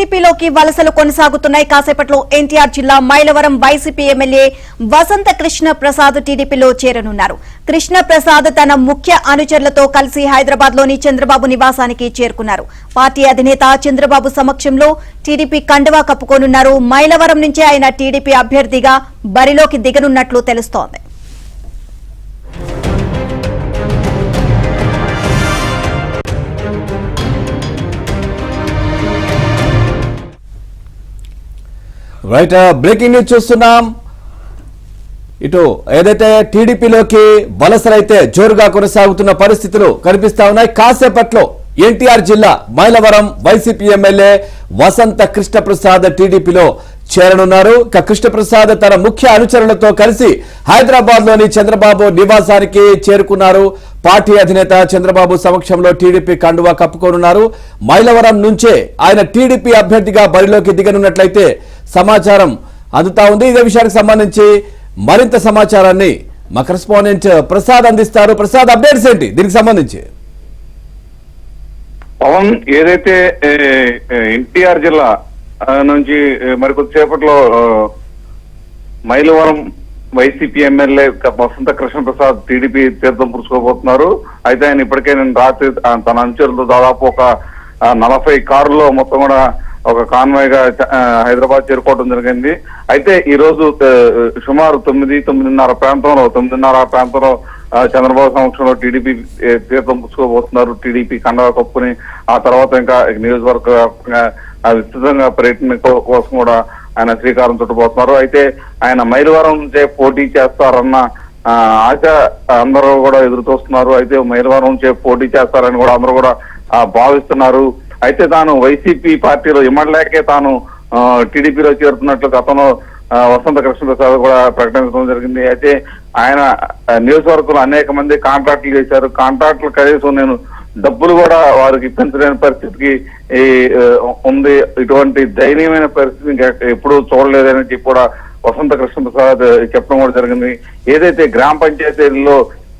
టీడీపీలోకి వలసలు కొనసాగుతున్నాయి. కాసేపట్లో ఎన్టీఆర్ జిల్లా మైలవరం వైసీపీ ఎమ్మెల్యే వసంత కృష్ణ ప్రసాద్ టీడీపీలో చేరనున్నారు. కృష్ణ ప్రసాద్ తన ముఖ్య అనుచరులతో కలిసి హైదరాబాద్ లోని చంద్రబాబు నివాసానికి చేరుకున్నారు. పార్టీ అధినేత చంద్రబాబు సమక్షంలో టీడీపీ కండువా కప్పుకోనున్నారు. మైలవరం నుంచి ఆయన టీడీపీ అభ్యర్థిగా బరిలోకి దిగనున్నట్లు తెలుస్తోంది. రైట్, బ్రేకింగ్ న్యూస్ చూస్తున్నాం. ఇటు ఏదైతే టీడీపీలోకి వలసలైతే జోరుగా కొనసాగుతున్న పరిస్థితులు కనిపిస్తా ఉన్నాయి. కాసేపట్లో ఎన్టీఆర్ జిల్లా మైలవరం వైసీపీ ఎమ్మెల్యే వసంత కృష్ణప్రసాద్ టీడీపీలో చేరనున్నారు. కృష్ణప్రసాద్ తన ముఖ్య అనుచరులతో కలిసి హైదరాబాద్ లోని చంద్రబాబు నివాసానికి చేరుకున్నారు. పార్టీ అధినేత చంద్రబాబు సమక్షంలో టీడీపీ కండువా కప్పుకోనున్నారు. మైలవరం నుంచే ఆయన టీడీపీ అభ్యర్థిగా బరిలోకి దిగనున్నట్లయితే సమాచారం అందుతా ఉంది. ఇదే విషయానికి సంబంధించి మరింత సమాచారాన్ని మా కరెస్పాండెంట్ ప్రసాద్ అందిస్తారు. ప్రసాద్, అప్డేట్స్ ఏంటి దీనికి సంబంధించి? పవన్, ఏదైతే ఎన్టీఆర్ జిల్లా నుంచి మరికొద్దిసేపట్లో మైలవరం వైసీపీ ఎమ్మెల్యే వసంత కృష్ణ ప్రసాద్ టీడీపీ తీర్థం పుచ్చుకోబోతున్నారు. అయితే ఆయన ఇప్పటికే నేను రాత్రి తన అనుచరులతో దాదాపు ఒక 40 కారుల్లో మొత్తం కూడా ఒక కాన్వాయ్ గా హైదరాబాద్ చేరుకోవడం జరిగింది. అయితే ఈ రోజు సుమారు 9-9:30 ప్రాంతంలో చంద్రబాబు సమక్షంలో టీడీపీ తీర్థం పుచ్చుకోబోతున్నారు. టీడీపీ కండవా కప్పుని ఆ తర్వాత ఇంకా నియోజకవర్గ విస్తృతంగా పర్యటన కోసం కూడా ఆయన శ్రీకారం చుట్టబోతున్నారు. అయితే ఆయన మైలవరం నుంచే పోటీ చేస్తారన్న ఆశ అందరూ కూడా ఎదురు చూస్తున్నారు. అయితే మైలవరం నుంచే పోటీ చేస్తారని కూడా అందరూ కూడా భావిస్తున్నారు. అయితే తాను వైసీపీ పార్టీలో ఇమ్మడలేకే తాను టీడీపీలో చేరుతున్నట్లు గతంలో వసంత కృష్ణప్రసాద్ కూడా ప్రకటించడం జరిగింది. అయితే ఆయన నియోజకవర్గంలో అనేక మంది కాంట్రాక్టులు చేశారు. కాంట్రాక్టులు కనీసం నేను డబ్బులు కూడా వారికి ఇప్పించలేని పరిస్థితికి ఉంది. ఇటువంటి దయనీయమైన పరిస్థితిని ఎప్పుడూ చూడలేదని చెప్పి కూడా వసంత కృష్ణప్రసాద్ చెప్పడం కూడా జరిగింది. ఏదైతే గ్రామ పంచాయతీల్లో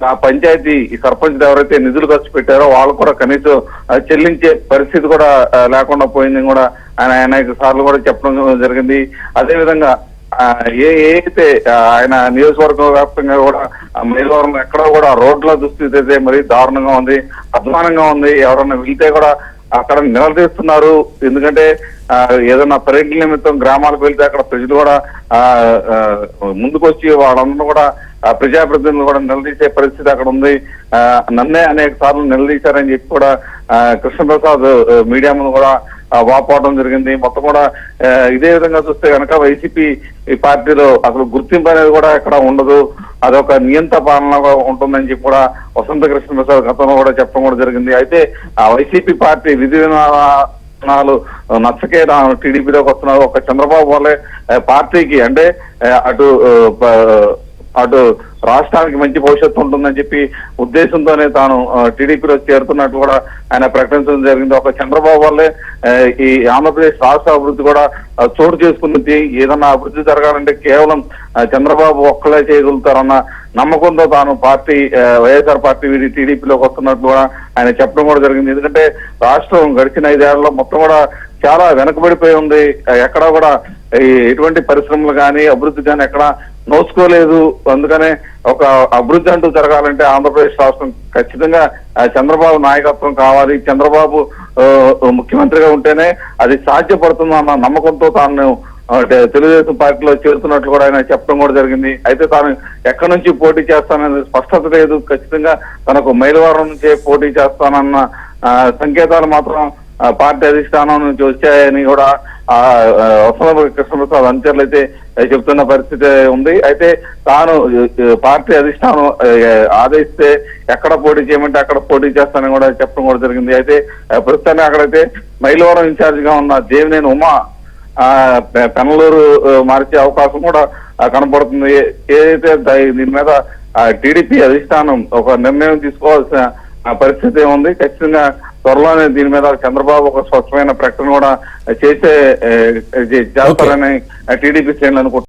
ఆ పంచాయతీ సర్పంచ్ ఎవరైతే నిధులు ఖర్చు పెట్టారో వాళ్ళు కూడా కనీసం చెల్లించే పరిస్థితి కూడా లేకుండా పోయిందని కూడా ఆయన అనేక సార్లు కూడా చెప్పడం జరిగింది. అదేవిధంగా ఏదైతే ఆయన నియోజకవర్గ వ్యాప్తంగా కూడా మైలవరం ఎక్కడో కూడా రోడ్ల దుస్థితి అయితే మరీ దారుణంగా ఉంది, అధ్వానంగా ఉంది. ఎవరన్నా వెళ్తే కూడా అక్కడ నిలదీస్తున్నారు. ఎందుకంటే ఏదైనా పర్యటన నిమిత్తం గ్రామాలకు వెళ్తే అక్కడ ప్రజలు కూడా ముందుకొచ్చి వాళ్ళందరూ కూడా ప్రజాప్రతినిధులు కూడా నిలదీసే పరిస్థితి అక్కడ ఉంది. నన్నే అనేక సార్లు నిలదీశారని చెప్పి కూడా కృష్ణప్రసాద్ మీడియా ముందు కూడా వాపోవడం జరిగింది. మొత్తం కూడా ఇదే విధంగా చూస్తే కనుక వైసీపీ పార్టీలో అసలు గుర్తింపు అనేది కూడా ఎక్కడ ఉండదు, అదొక నియంత్ర పాలనగా ఉంటుందని చెప్పి కూడా వసంత కృష్ణప్రసాద్ గతంలో కూడా చెప్పడం కూడా జరిగింది. అయితే ఆ వైసీపీ పార్టీ విధి విధానాలు నచ్చకే టీడీపీలోకి వస్తున్నారు. ఒక చంద్రబాబు వల్లే పార్టీకి అంటే అటు రాష్ట్రానికి మంచి భవిష్యత్తు ఉంటుందని చెప్పి ఉద్దేశంతోనే తాను టీడీపీలో చేరుతున్నట్టు కూడా ఆయన ప్రకటించడం జరిగింది. ఒక చంద్రబాబు వల్లే ఈ ఆంధ్రప్రదేశ్ రాష్ట్ర అభివృద్ధి కూడా చోటు చేసుకున్నది. ఏదన్నా అభివృద్ధి జరగాలంటే కేవలం చంద్రబాబు ఒక్కలే చేయగలుగుతారన్న నమ్మకంతో తాను పార్టీ వైఎస్ఆర్ పార్టీ వీడి టీడీపీలోకి వస్తున్నట్లు కూడా ఆయన చెప్పడం కూడా జరిగింది. ఎందుకంటే రాష్ట్రం గడిచిన 5 ఏళ్లలో మొత్తం కూడా చాలా వెనకబడిపోయి ఉంది. ఎక్కడా కూడా ఎటువంటి పరిశ్రమలు కానీ అభివృద్ధి కానీ ఎక్కడ నోచుకోలేదు. అందుకనే ఒక అభివృద్ధి అంటూ జరగాలంటే ఆంధ్రప్రదేశ్ రాష్ట్రం ఖచ్చితంగా చంద్రబాబు నాయకత్వం కావాలి, చంద్రబాబు ముఖ్యమంత్రిగా ఉంటేనే అది సాధ్యపడుతుందన్న నమ్మకంతో తాను తెలుగుదేశం పార్టీలో చేరుతున్నట్లు కూడా ఆయన చెప్పడం కూడా జరిగింది. అయితే తాను ఎక్కడి నుంచి పోటీ చేస్తానని స్పష్టత లేదు. ఖచ్చితంగా తనకు మైలవరం నుంచే పోటీ చేస్తానన్న సంకేతాలు మాత్రం పార్టీ అధిష్టానం నుంచి వచ్చాయని కూడా వసంత కృష్ణప్రసాద్ అనుచరులు అయితే చెప్తున్న పరిస్థితి ఉంది. అయితే తాను పార్టీ అధిష్టానం ఆదేశిస్తే ఎక్కడ పోటీ చేయమంటే అక్కడ పోటీ చేస్తానని కూడా చెప్పడం కూడా జరిగింది. అయితే ప్రస్తుతానికి అక్కడైతే మైలవరం ఇన్ఛార్జ్ గా ఉన్న దేవినేని ఉమా పెనలూరు మార్చే అవకాశం కూడా కనపడుతుంది. ఏదైతే దీని మీద టీడీపీ అధిష్టానం ఒక నిర్ణయం తీసుకోవాల్సిన పరిస్థితి ఉంది. ఖచ్చితంగా త్వరలోనే దీని మీద చంద్రబాబు ఒక స్వచ్ఛమైన ప్రకటన కూడా చేస్తారని టీడీపీ శ్రేణులు అనుకుంటున్నారు.